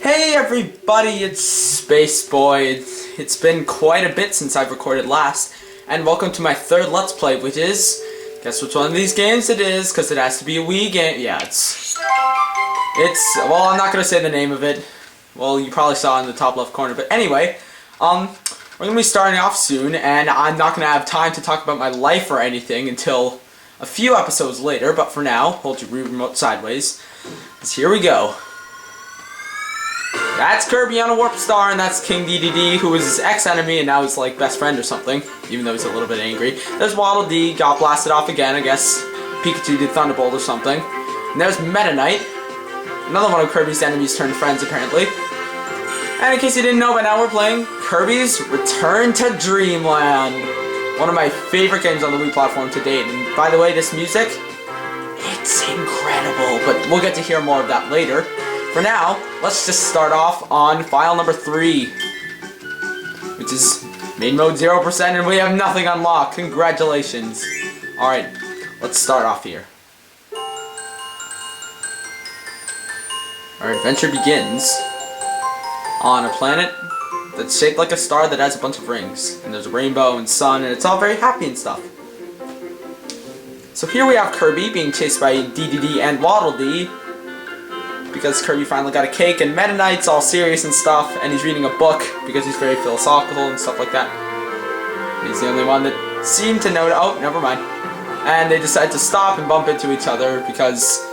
Hey everybody, it's Space Boy. It's been quite a bit since I've recorded last, and welcome to my third Let's Play, which is, guess which one of these games it is, because it has to be a Wii game. Yeah, well, I'm not going to say the name of it. Well, you probably saw it in the top left corner, but anyway, we're going to be starting off soon, and I'm not going to have time to talk about my life or anything until a few episodes later, but for now, hold your remote sideways, because here we go. That's Kirby on a Warp Star, and that's King DDD, who was his ex-enemy and now he's like best friend or something, even though he's a little bit angry. There's Waddle Dee, got blasted off again, I guess Pikachu did Thunderbolt or something. And there's Meta Knight, another one of Kirby's enemies turned friends apparently. And in case you didn't know, by now we're playing Kirby's Return to Dreamland, one of my favorite games on the Wii platform to date. And by the way, this music, it's incredible, but we'll get to hear more of that later. For now, let's just start off on file number 3, which is main mode 0%, and we have nothing unlocked. Congratulations. Alright, let's start off here. Our adventure begins on a planet that's shaped like a star that has a bunch of rings. And there's a rainbow and sun, and it's all very happy and stuff. So here we have Kirby being chased by DDD and Waddle Dee, because Kirby finally got a cake, and Meta Knight's all serious and stuff, and he's reading a book because he's very philosophical and stuff like that. He's the only one that seemed to know. Oh, never mind. And they decide to stop and bump into each other because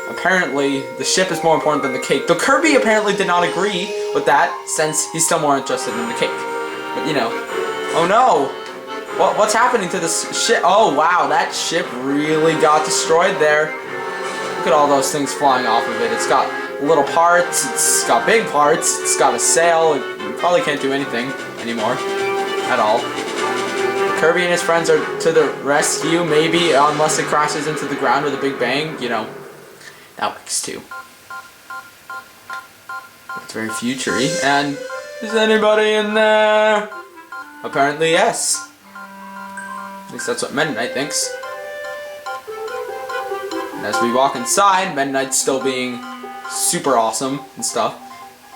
apparently the ship is more important than the cake. Though Kirby apparently did not agree with that, since he's still more interested in the cake. But you know, oh no! What's happening to this ship? Oh wow, that ship really got destroyed there. Look at all those things flying off of it. It's got little parts, it's got big parts, it's got a sail. You probably can't do anything anymore at all. Kirby and his friends are to the rescue, maybe, unless it crashes into the ground with a big bang. You know, that works too. It's very future-y. And is anybody in there? Apparently yes. At least that's what Meta Knight thinks. As we walk inside, Meta Knight's still being super awesome and stuff.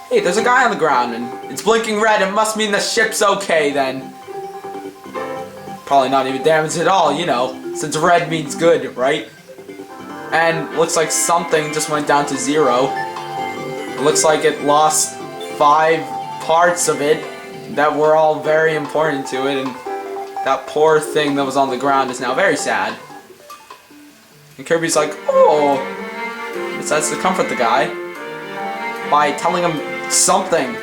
Hey, there's a guy on the ground and it's blinking red. It must mean the ship's okay then. Probably not even damaged at all, you know, since red means good, right? And looks like something just went down to 0. It looks like it lost 5 parts of it that were all very important to it, and that poor thing that was on the ground is now very sad. And Kirby's like, oh, decides to comfort the guy by telling him something.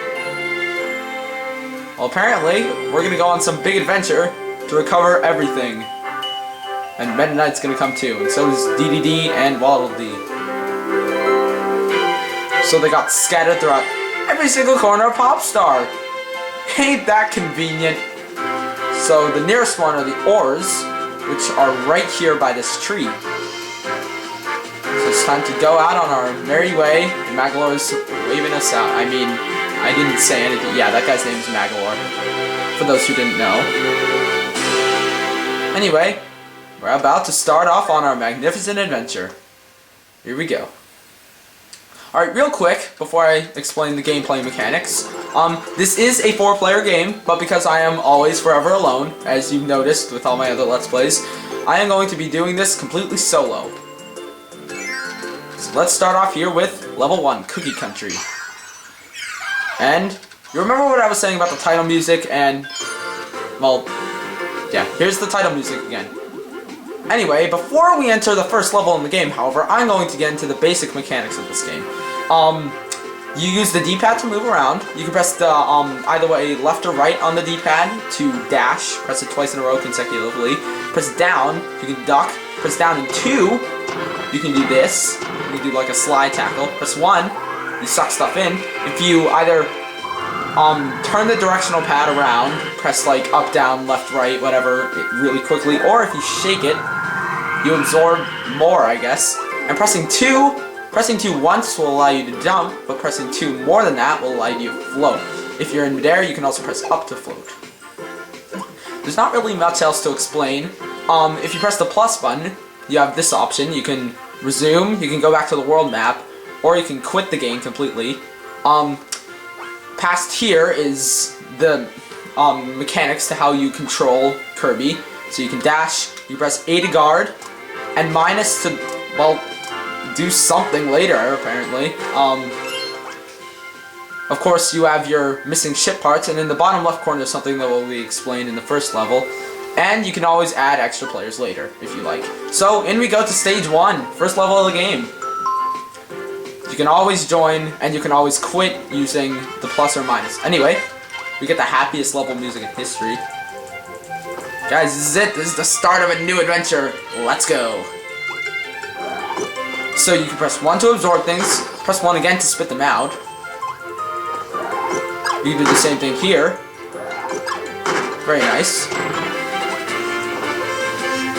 Well, apparently, we're gonna go on some big adventure to recover everything. And Meta Knight's gonna come too, and so does DDD and Waddle Dee. So they got scattered throughout every single corner of Popstar. Ain't that convenient? So the nearest one are the ores, which are right here by this tree. So it's time to go out on our merry way, and Magalor's waving us out. I mean, I didn't say anything. Yeah, that guy's name is Magalor, for those who didn't know. Anyway, we're about to start off on our magnificent adventure. Here we go. Alright, real quick, before I explain the gameplay mechanics, this is a 4-player game, but because I am always forever alone, as you've noticed with all my other Let's Plays, I am going to be doing this completely solo. So let's start off here with level 1, Cookie Country. And you remember what I was saying about the title music and, well, yeah, here's the title music again. Anyway, before we enter the first level in the game, however, I'm going to get into the basic mechanics of this game. You use the D-pad to move around. You can press the, either way, left or right on the D-pad to dash. Press it twice in a row consecutively. Press down, you can duck. Press down in 2, you can do this. You can do like a slide tackle. Press 1, you suck stuff in. If you either turn the directional pad around, press like up, down, left, right, whatever, really quickly, or if you shake it, you absorb more, I guess. And pressing 2 once will allow you to jump, but pressing 2 more than that will allow you to float. If you're in midair, you can also press up to float. There's not really much else to explain. If you press the plus button, you have this option. You can resume, you can go back to the world map, or you can quit the game completely. Past here is the mechanics to how you control Kirby. So you can dash, you press A to guard, and minus to, well, do something later, apparently. Of course, you have your missing ship parts, and in the bottom left corner is something that will be explained in the first level. And you can always add extra players later, if you like. So, in we go to stage 1, first level of the game. You can always join, and you can always quit using the plus or minus. Anyway, we get the happiest level music in history. Guys, this is it. This is the start of a new adventure. Let's go. So you can press 1 to absorb things, press 1 again to spit them out. You can do the same thing here. Very nice.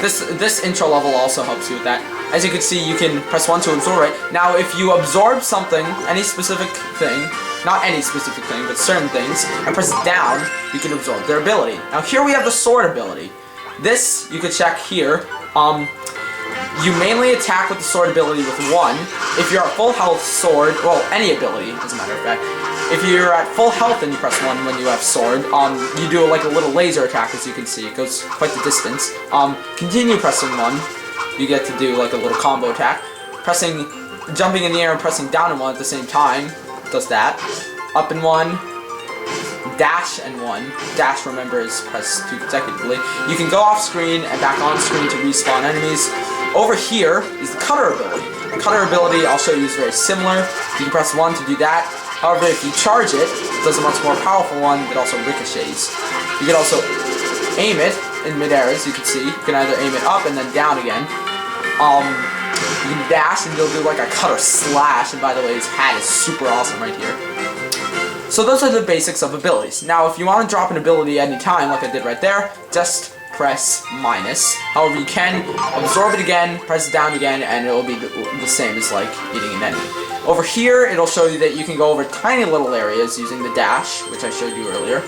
This intro level also helps you with that. As you can see, you can press 1 to absorb it. Now, if you absorb something, any specific thing, not any specific thing, but certain things, and press down, you can absorb their ability. Now, here we have the sword ability. This, you can check here. You mainly attack with the sword ability with 1. If you're at full health, sword, well, any ability, as a matter of fact. If you're at full health and you press 1 when you have sword, you do like a little laser attack, as you can see. It goes quite the distance. Continue pressing 1. You get to do like a little combo attack. Jumping in the air and pressing down and 1 at the same time does that. Up and 1. Dash and 1. Dash, remember, is pressed 2 consecutively. You can go off screen and back on screen to respawn enemies. Over here is the cutter ability. The cutter ability, I'll show you, is very similar. You can press 1 to do that. However, if you charge it, it does a much more powerful one that also ricochets. You can also aim it in midair, as you can see. You can either aim it up and then down again. You can dash and you'll do like a cutter slash, and by the way, his hat is super awesome right here. So those are the basics of abilities. Now, if you want to drop an ability any time, like I did right there, just press minus. However, you can absorb it again, press it down again, and it will be the same as like eating an enemy. Over here, it'll show you that you can go over tiny little areas using the dash, which I showed you earlier.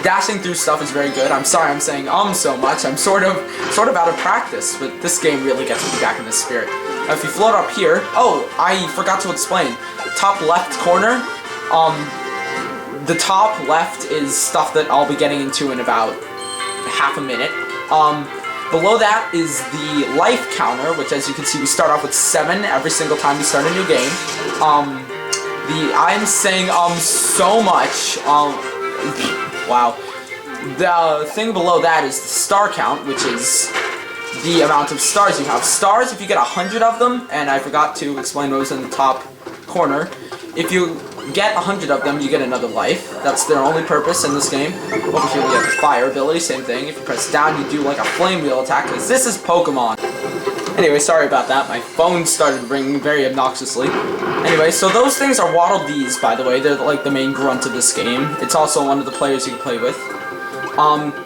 Dashing through stuff is very good. I'm sorry I'm saying so much. I'm sort of out of practice, but this game really gets me back in the spirit. Now, if you float up here, oh, I forgot to explain. Top left corner, the top left is stuff that I'll be getting into in about half a minute. Below that is the life counter, which, as you can see, we start off with 7 every single time we start a new game. I'm saying so much. Wow. The thing below that is the star count, which is the amount of stars you have. Stars, if you get 100 of them, and I forgot to explain what was in the top corner, if you get 100 of them, you get another life. That's their only purpose in this game. Over here we have the fire ability, same thing. If you press down, you do like a flame wheel attack, because this is Pokemon. Anyway, sorry about that. My phone started ringing very obnoxiously. Anyway, so those things are Waddle Dees, by the way. They're like the main grunt of this game. It's also one of the players you can play with.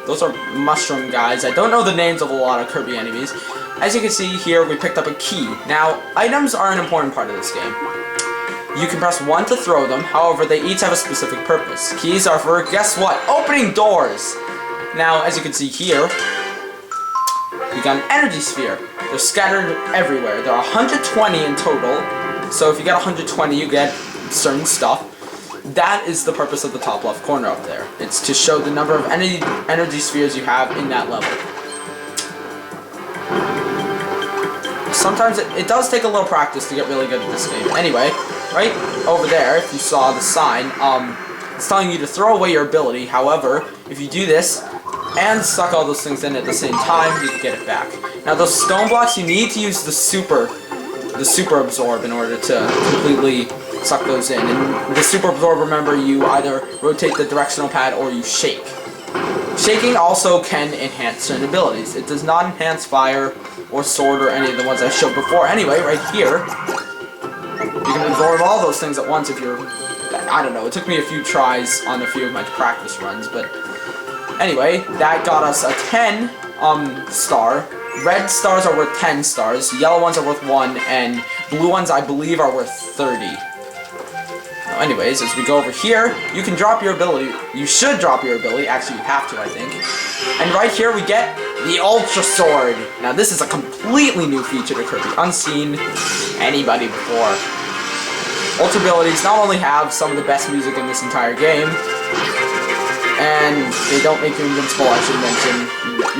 Those are mushroom guys. I don't know the names of a lot of Kirby enemies. As you can see here, we picked up a key. Now, items are an important part of this game. You can press 1 to throw them, however, they each have a specific purpose. Keys are for, guess what? Opening doors! Now, as you can see here, we got an energy sphere. They're scattered everywhere. There are 120 in total, so if you get 120, you get certain stuff. That is the purpose of the top left corner up there. It's to show the number of energy spheres you have in that level. Sometimes it does take a little practice to get really good at this game. Anyway, right over there, if you saw the sign, it's telling you to throw away your ability. However, if you do this and suck all those things in at the same time, you can get it back. Now, those stone blocks, you need to use the super absorb in order to completely suck those in. And the super absorb, remember, you either rotate the directional pad or you shake. Shaking also can enhance certain abilities. It does not enhance fire or sword or any of the ones I showed before. Anyway, right here, you can absorb all those things at once if you're... I don't know, it took me a few tries on a few of my practice runs, but... Anyway, that got us a 10 star. Red stars are worth 10 stars, yellow ones are worth 1, and blue ones, I believe, are worth 30. Now, anyways, as we go over here, you can drop your ability. You should drop your ability. Actually, you have to, I think. And right here, we get the Ultra Sword. Now, this is a completely new feature to Kirby, unseen anybody before. Ultra abilities not only have some of the best music in this entire game, and they don't make you invincible, I should mention,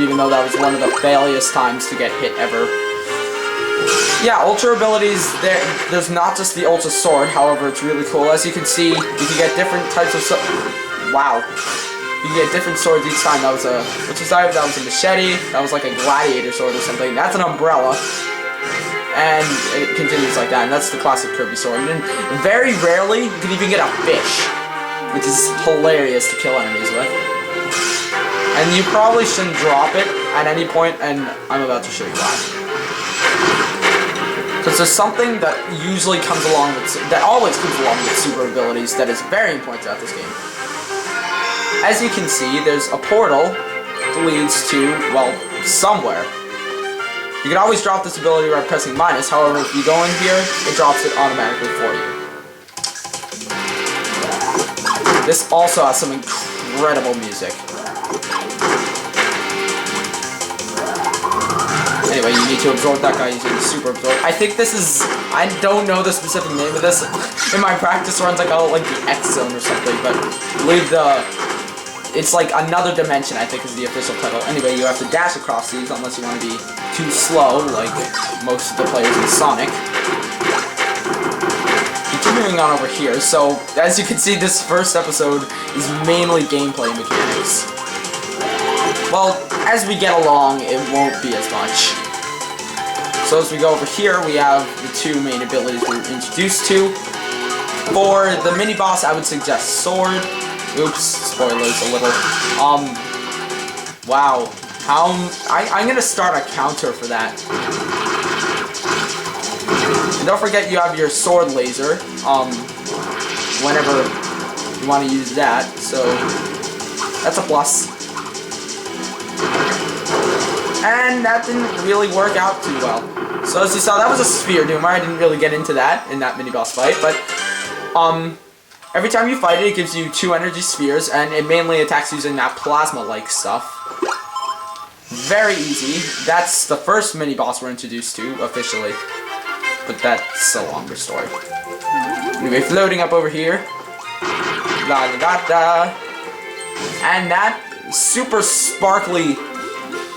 even though that was one of the failiest times to get hit ever. Yeah, Ultra abilities, there's not just the Ultra Sword, however, it's really cool. As you can see, you can get different types of wow. You can get different swords each time. That was a, that was a machete, that was like a gladiator sword or something. That's an umbrella. And it continues like that, and that's the classic Kirby sword. And very rarely, you can even get a fish, which is hilarious to kill enemies with. And you probably shouldn't drop it at any point, and I'm about to show you why. Because there's something that usually comes along with, that always comes along with super abilities that is very important throughout this game. As you can see, there's a portal that leads to, well, somewhere. You can always drop this ability by pressing minus, however, if you go in here, it drops it automatically for you. This also has some incredible music. Anyway, you need to absorb that guy using the super absorb. I think this is, I don't know the specific name of this. In my practice runs, I call it like the X Zone or something, but I believe it's like another dimension, I think is the official title. Anyway, you have to dash across these unless you want to be too slow, like most of the players in Sonic. Continuing on over here, so as you can see, this first episode is mainly gameplay mechanics. Well, as we get along, it won't be as much. So as we go over here, we have the two main abilities we're introduced to. For the mini-boss, I would suggest Sword. Oops, spoilers a little. Wow. I'm gonna start a counter for that. And don't forget you have your sword laser, whenever you want to use that, so that's a plus. And that didn't really work out too well. So as you saw, that was a sphere doomer. I didn't really get into that in that mini-boss fight, but, every time you fight it, it gives you 2 energy spheres, and it mainly attacks using that plasma-like stuff. Very easy. That's the first mini-boss we're introduced to, officially. But that's a longer story. Anyway, floating up over here. La da da da. And that super sparkly...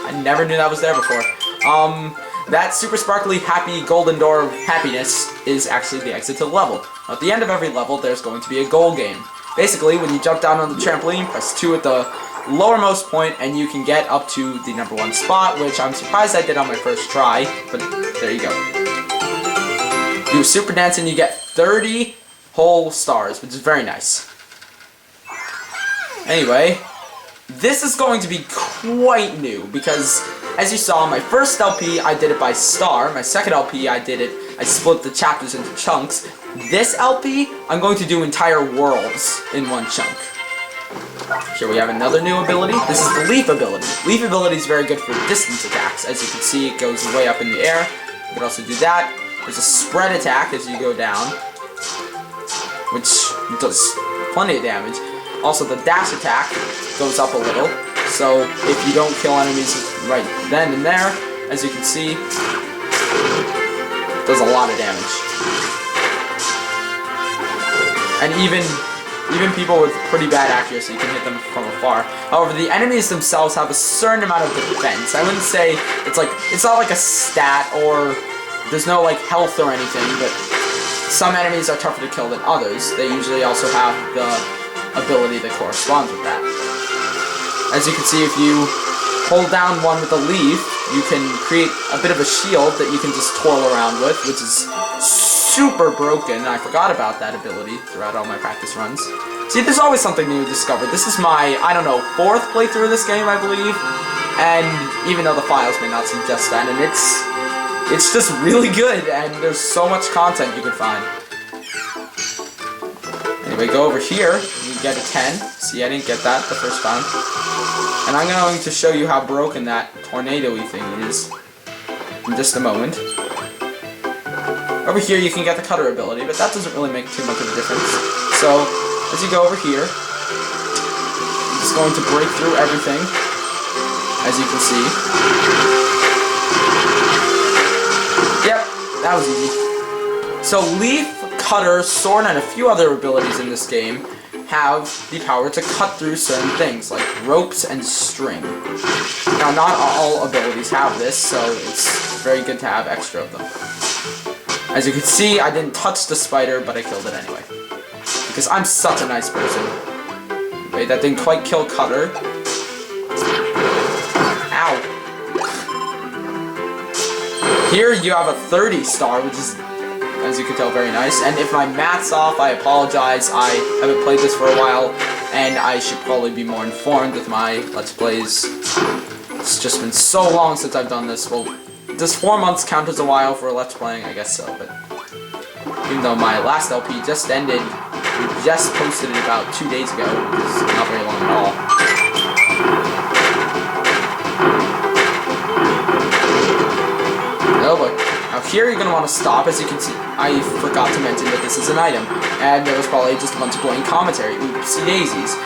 I never knew that was there before. That super sparkly, happy, golden door of happiness is actually the exit to the level. At the end of every level, there's going to be a goal game. Basically, when you jump down on the trampoline, press 2 at the lowermost point, and you can get up to the #1 spot, which I'm surprised I did on my first try, but there you go. Do a super dance, and you get 30 whole stars, which is very nice. Anyway, this is going to be quite new, because as you saw, my first LP, I did it by star. My second LP, I split the chapters into chunks. This LP, I'm going to do entire worlds in one chunk. Here we have another new ability. This is the Leaf ability. Leaf ability is very good for distance attacks. As you can see, it goes way up in the air. You can also do that. There's a spread attack as you go down, which does plenty of damage. Also, the dash attack goes up a little, so if you don't kill enemies right then and there, as you can see, it does a lot of damage. And even people with pretty bad accuracy can hit them from afar. However, the enemies themselves have a certain amount of defense. I wouldn't say it's not like a stat, or there's no like health or anything, but some enemies are tougher to kill than others. They usually also have the ability that corresponds with that. As you can see, if you hold down one with a leaf, you can create a bit of a shield that you can just twirl around with, which is super broken. I forgot about that ability throughout all my practice runs. See, there's always something new to discover. This is my, I don't know, 4th playthrough of this game, I believe, and even though the files may not suggest that, and it's just really good, and there's so much content you can find. Anyway, go over here, you get a 10. See, I didn't get that the first time. And I'm going to show you how broken that tornado-y thing is in just a moment. Over here, you can get the cutter ability, but that doesn't really make too much of a difference. So, as you go over here, I'm just going to break through everything, as you can see. Yep, that was easy. So, Leaf cutter, sword, and a few other abilities in this game have the power to cut through certain things, like ropes and string. Now, not all abilities have this, so it's very good to have extra of them. As you can see, I didn't touch the spider, but I killed it anyway. Because I'm such a nice person. Wait, that didn't quite kill Cutter. Ow. Here you have a 30 star, which is, as you can tell, very nice. And if my math's off, I apologize. I haven't played this for a while, and I should probably be more informed with my Let's Plays. It's just been so long since I've done this. Well, does 4 months count as a while for Let's Playing? I guess so, but even though my last LP just ended, we just posted it about 2 days ago. It's not very long at all. Oh boy. Now here you're going to want to stop. As you can see, I forgot to mention that this is an item. And there was probably just a bunch of blank commentary. Oopsie daisies.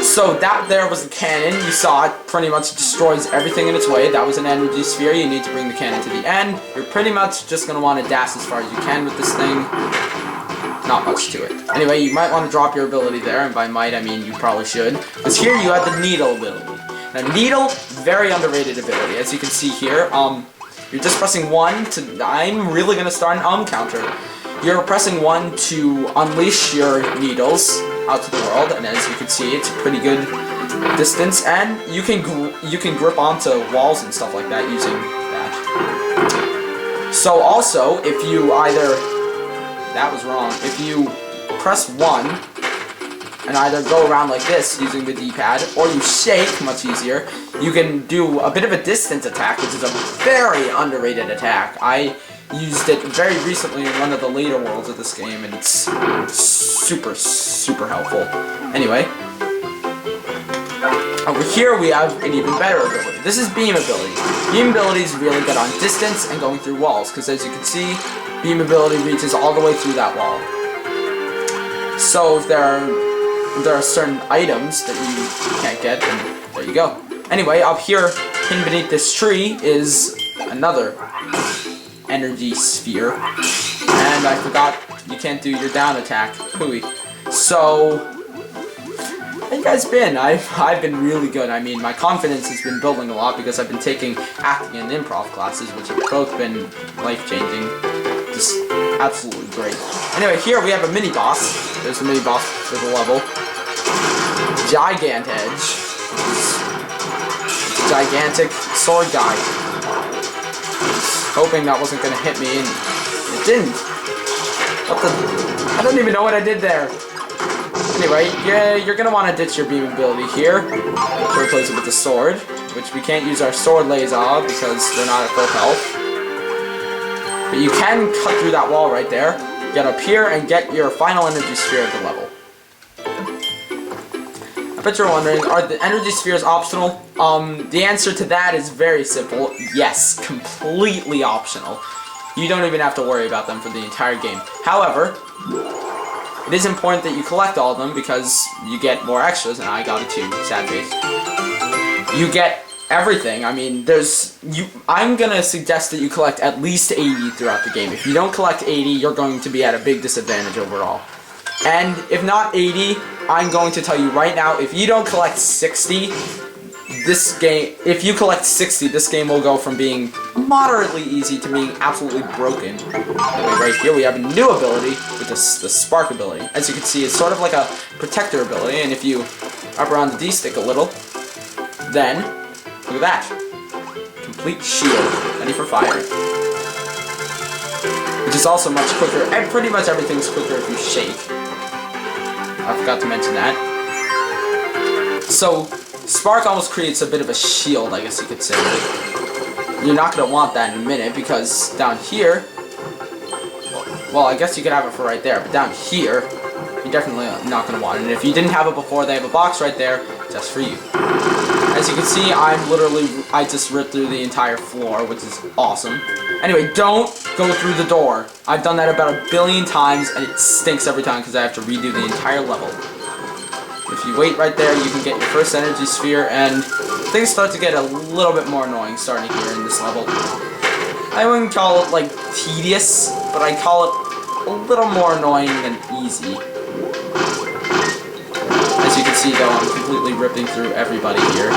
So that there was the cannon. You saw it pretty much destroys everything in its way. That was an energy sphere. You need to bring the cannon to the end. You're pretty much just going to want to dash as far as you can with this thing. Not much to it. Anyway, you might want to drop your ability there, and by might I mean you probably should. Because here you have the needle ability. Now needle, very underrated ability. As you can see here, you're just pressing 1 to... I'm really going to start an counter. You're pressing 1 to unleash your needles out to the world, and as you can see, it's a pretty good distance, and you can grip onto walls and stuff like that using that. So also, if you either... That was wrong. If you press 1 and either go around like this using the D-pad, or you shake, much easier, you can do a bit of a distance attack, which is a very underrated attack. I used it very recently in one of the later worlds of this game, and it's super, super helpful. Anyway, over here we have an even better ability. This is beam ability. Beam ability is really good on distance and going through walls, because as you can see, beam ability reaches all the way through that wall. So if there are certain items that you can't get, then there you go. Anyway, up here, hidden beneath this tree, is another energy sphere. And I forgot you can't do your down attack. Hooey. So, how you guys been? I've been really good. I mean, my confidence has been building a lot because I've been taking acting and improv classes, which have both been life-changing. Just absolutely great. Anyway, here we have a mini-boss. There's the mini-boss for the level. Gigant Edge. Gigantic sword guy. Hoping that wasn't going to hit me, and it didn't. What the... I don't even know what I did there. Anyway, yeah, you're going to want to ditch your beam ability here to replace it with the sword, which we can't use our sword laser because they're not at full health. But you can cut through that wall right there, get up here, and get your final energy sphere of the level. I bet you're wondering, are the energy spheres optional? The answer to that is very simple. Yes, completely optional. You don't even have to worry about them for the entire game. However, it is important that you collect all of them because you get more extras, and I got it too, sad face. You get everything. I mean, I'm gonna suggest that you collect at least 80 throughout the game. If you don't collect 80, you're going to be at a big disadvantage overall. And if not 80, I'm going to tell you right now, if you don't collect 60, this game will go from being moderately easy to being absolutely broken. Anyway, right here we have a new ability with the spark ability. As you can see, it's sort of like a protector ability, and if you up around the D-stick a little, then look at that. Complete shield, ready for fire. Which is also much quicker, and pretty much everything's quicker if you shake. I forgot to mention that. So, Spark almost creates a bit of a shield, I guess you could say. You're not going to want that in a minute, because down here... Well, I guess you could have it for right there, but down here, you're definitely not going to want it. And if you didn't have it before, they have a box right there, just for you. As you can see, I just ripped through the entire floor, which is awesome. Anyway, don't go through the door. I've done that about 1 billion times, and it stinks every time because I have to redo the entire level. If you wait right there, you can get your first energy sphere, and things start to get a little bit more annoying starting here in this level. I wouldn't call it, like, tedious, but I call it a little more annoying than easy. As you can see, though, I'm completely ripping through everybody here.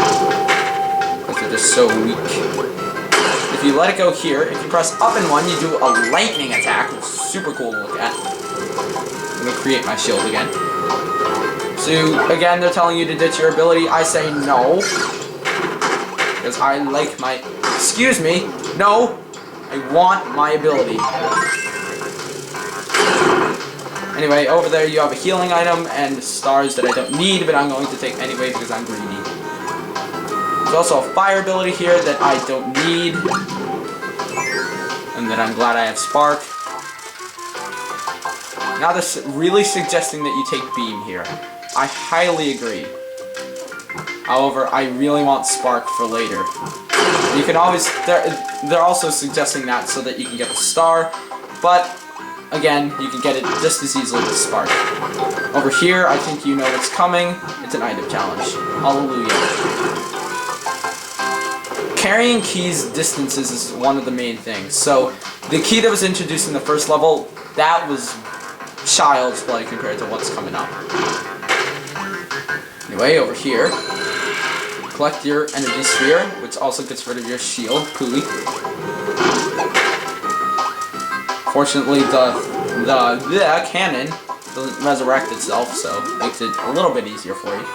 Because they're just so weak. If you let it go here, if you press up and 1, you do a lightning attack, which is super cool to look at. I'm going to create my shield again. So, again, they're telling you to ditch your ability. I say no. Because I like my... Excuse me. No. I want my ability. Anyway, over there you have a healing item and stars that I don't need, but I'm going to take anyway because I'm greedy. There's also a fire ability here that I don't need. And that I'm glad I have Spark. Now they're really suggesting that you take Beam here. I highly agree. However, I really want Spark for later. You can always... They're also suggesting that so that you can get the star, but again, you can get it just as easily with Spark. Over here, I think you know what's coming. It's an item challenge. Hallelujah. Carrying keys distances is one of the main things. So, the key that was introduced in the first level, that was child's play compared to what's coming up. Anyway, over here, collect your energy sphere, which also gets rid of your shield, Pooey. Fortunately, the cannon doesn't resurrect itself, so it makes it a little bit easier for you.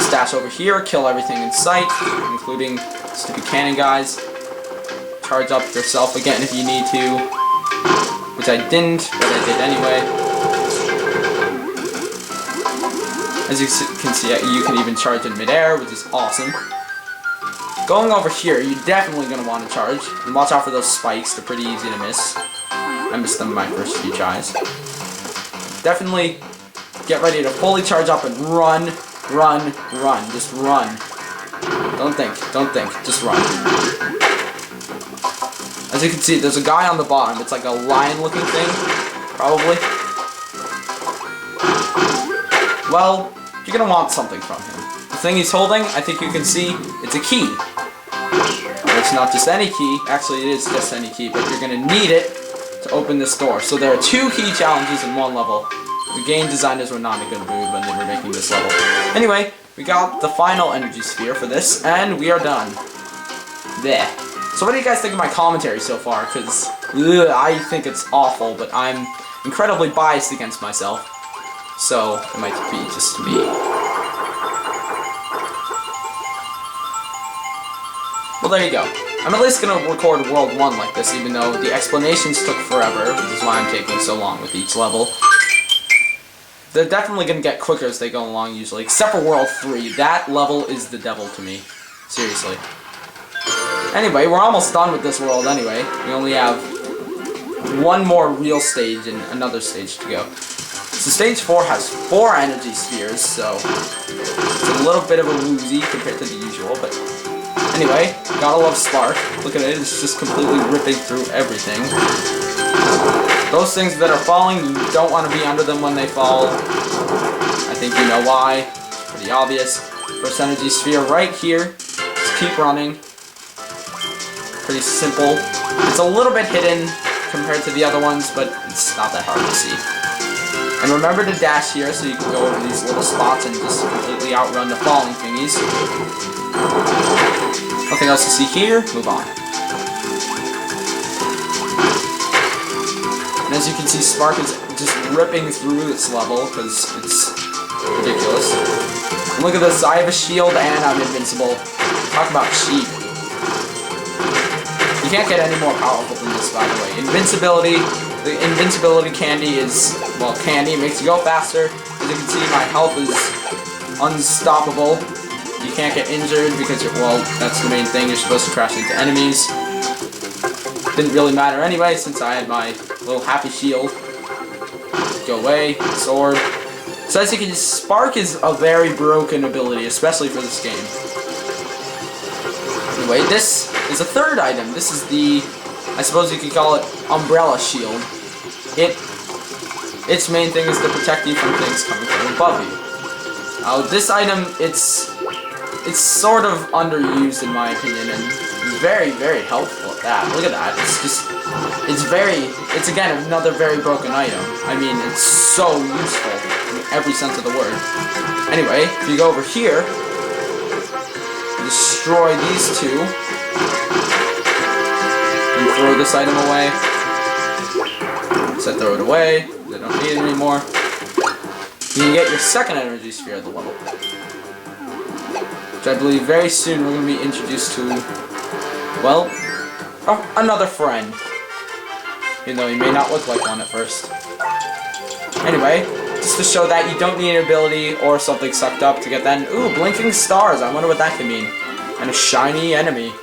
Stash over here, kill everything in sight, including stupid cannon guys. Charge up yourself again if you need to, which I didn't, but I did anyway. As you can see, you can even charge in midair, which is awesome. Going over here, you're definitely going to want to charge. And watch out for those spikes, they're pretty easy to miss. I missed them my first few tries. Definitely get ready to fully charge up and run, run, run. Just run. Don't think, just run. As you can see, there's a guy on the bottom. It's like a lion-looking thing, probably. Well, you're gonna want something from him. The thing he's holding, I think you can see, it's a key. But it's not just any key, actually it is just any key, but you're gonna need it to open this door. So there are 2 key challenges in one level. The game designers were not in a good mood when they were making this level. Anyway, we got the final energy sphere for this, and we are done. There. So what do you guys think of my commentary so far? Because I think it's awful, but I'm incredibly biased against myself. So, it might be just me. Well, there you go. I'm at least going to record World 1 like this, even though the explanations took forever, which is why I'm taking so long with each level. They're definitely going to get quicker as they go along, usually. Except for World 3. That level is the devil to me. Seriously. Anyway, we're almost done with this world anyway. We only have one more real stage and another stage to go. So stage 4 has 4 energy spheres, so it's a little bit of a woozy compared to the usual, but anyway, gotta love Spark. Look at it, it's just completely ripping through everything. Those things that are falling, you don't want to be under them when they fall. I think you know why. It's pretty obvious. First energy sphere right here. Just keep running. Pretty simple. It's a little bit hidden compared to the other ones, but it's not that hard to see. And remember to dash here so you can go over these little spots and just completely outrun the falling thingies. Nothing else to see here, move on. And as you can see, Spark is just ripping through this level because it's ridiculous. And look at this, I have a shield and I'm invincible. Talk about cheap. You can't get any more powerful than this, by the way. Invincibility. The invincibility candy is, well, candy, makes you go faster. As you can see, my health is unstoppable. You can't get injured because, well, that's the main thing. You're supposed to crash into enemies. Didn't really matter anyway, since I had my little happy shield. Go away, sword. So as you can see, Spark is a very broken ability, especially for this game. Anyway, this is a third item. This is the, I suppose you could call it, umbrella shield. Its main thing is to protect you from things coming from above you. Now, this item, it's sort of underused in my opinion, and very, very helpful at that. Look at that. It's just It's again another very broken item. I mean, it's so useful in every sense of the word. Anyway, if you go over here, destroy these two, and throw this item away. So throw it away. They don't need it anymore. You can get your second energy sphere at the level, which I believe very soon we're going to be introduced to, well, another friend. Even though he may not look like one at first. Anyway, just to show that you don't need an ability or something sucked up to get that. Ooh, blinking stars. I wonder what that could mean. And a shiny enemy.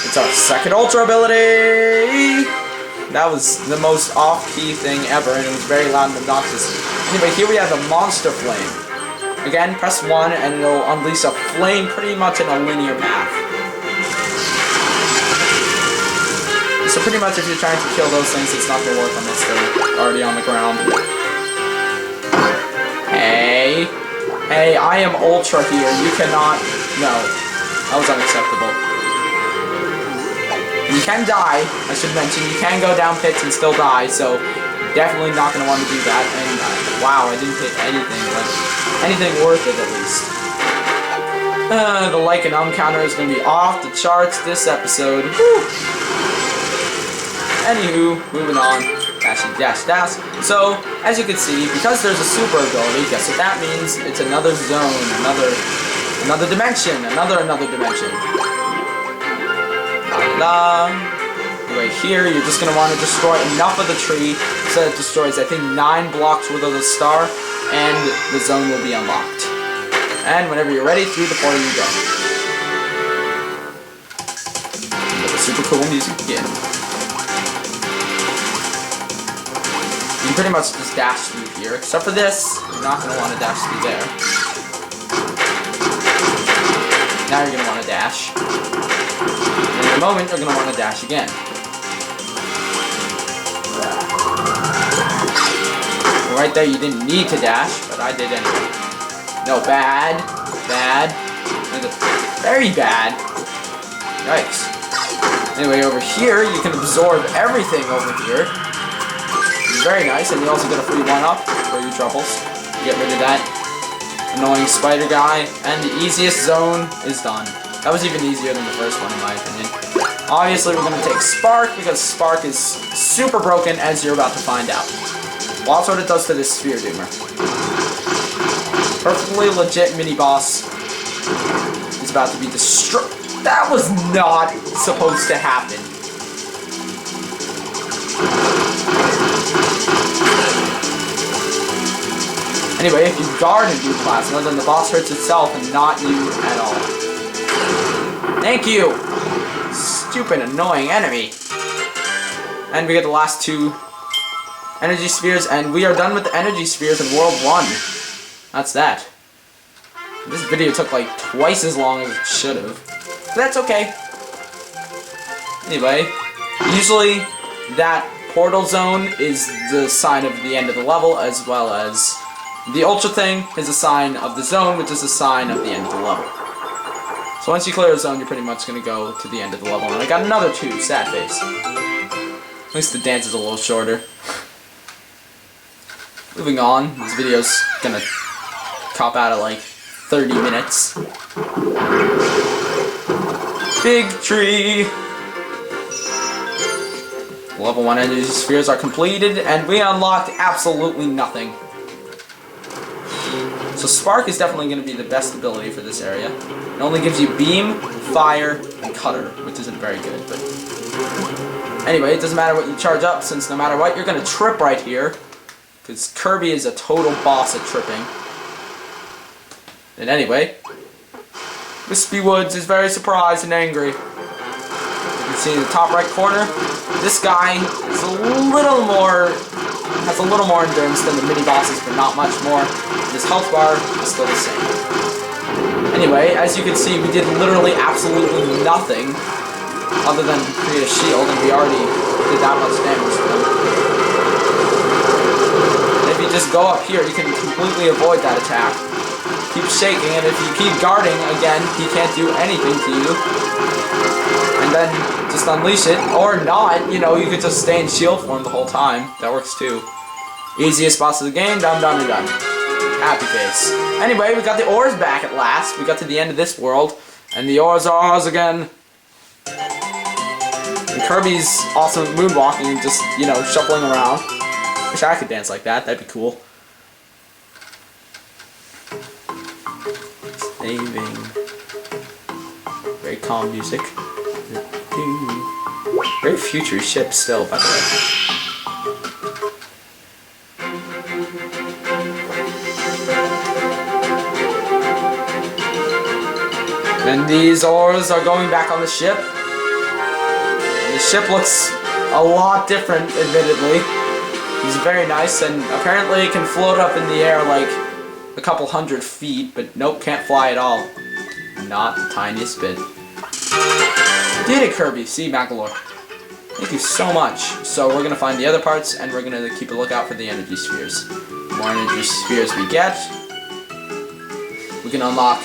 It's our second ultra ability! That was the most off-key thing ever, and it was very loud and obnoxious. Anyway, here we have the monster flame. Again, press 1 and it'll unleash a flame pretty much in a linear path. So pretty much if you're trying to kill those things, it's not going to work unless they're already on the ground. Hey, I am ultra here. You cannot... No, that was unacceptable. You can die, I should mention. You can go down pits and still die, so definitely not going to want to do that. And wow, I didn't hit anything, but anything worth it at least. The like and counter is going to be off the charts this episode. Woo! Anywho, moving on. Dash. So, as you can see, because there's a super ability, guess what that means? It's another zone, another dimension, another dimension. Anyway, here, you're just going to want to destroy enough of the tree so it destroys, I think, 9 blocks worth of the star, and the zone will be unlocked. And whenever you're ready, through the portal you go. With the super cool music again. You can pretty much just dash through here, except for this. You're not going to want to dash through there. Now you're going to want to dash. And in a moment, you're going to want to dash again. Right there, you didn't need to dash, but I did anyway. No, bad. Very bad. Yikes. Anyway, over here, you can absorb everything over here. Very nice, and you also get a free 1-up for your troubles. Get rid of that annoying spider guy, and the easiest zone is done. That was even easier than the first one, in my opinion. Obviously, we're going to take Spark, because Spark is super broken, as you're about to find out. Watch what it does to this Sphere Doomer. Perfectly legit mini-boss is about to be destroyed. That was not supposed to happen. Anyway, if you guard and do plasma, then the boss hurts itself and not you at all. Thank you! Stupid, annoying enemy. And we get the last 2 energy spheres, and we are done with the energy spheres in World 1. That's that. This video took like twice as long as it should have. But that's okay. Anyway, usually that portal zone is the sign of the end of the level, as well as the ultra thing is a sign of the zone, which is a sign of the end of the level. So once you clear a zone, you're pretty much going to go to the end of the level. And I got another 2, sad face. At least the dance is a little shorter. Moving on, this video's gonna cop out at like 30 minutes. Big tree! Level 1 energy spheres are completed, and we unlocked absolutely nothing. So Spark is definitely going to be the best ability for this area. It only gives you Beam, Fire, and Cutter, which isn't very good, but... Anyway, it doesn't matter what you charge up, since no matter what, you're going to trip right here. Because Kirby is a total boss at tripping. And anyway, Wispy Woods is very surprised and angry. You can see in the top right corner, this guy is has a little more endurance than the mini bosses, but not much more. His health bar is still the same. Anyway, as you can see, we did literally absolutely nothing other than create a shield, and we already did that much damage to him. And if you just go up here, you can completely avoid that attack. Keep shaking, and if you keep guarding, again, he can't do anything to you. And then, just unleash it. Or not, you know, you could just stay in shield form the whole time. That works too. Easiest boss of the game, done, done, and done. Happy face. Anyway, we got the ores back at last. We got to the end of this world. And the ores are ours again. And Kirby's awesome at moonwalking and just, you know, shuffling around. Wish I could dance like that. That'd be cool. Saving. Very calm music. Very future ship still, by the way. And these ores are going back on the ship. And the ship looks a lot different, admittedly. It's very nice, and apparently it can float up in the air like a couple 100 feet, but nope, can't fly at all. Not the tiniest bit. Did it, Kirby! See, Magalore. Thank you so much. So we're gonna find the other parts, and we're gonna keep a lookout for the energy spheres. The more energy spheres we get, we can unlock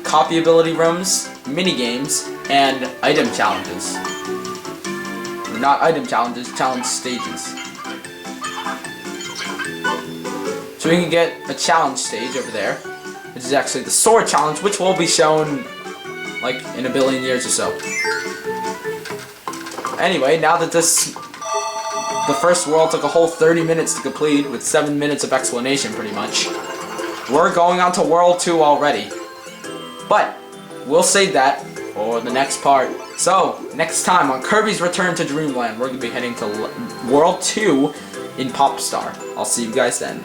copy ability rooms, mini games, and item challenges. Or not item challenges, challenge stages. So we can get a challenge stage over there, which is actually the sword challenge, which will be shown like in a billion years or so. Anyway, now that the first world took a whole 30 minutes to complete with 7 minutes of explanation pretty much, we're going on to World 2 already. But we'll save that for the next part. So, next time on Kirby's Return to Dreamland, we're going to be heading to World 2 in Popstar. I'll see you guys then.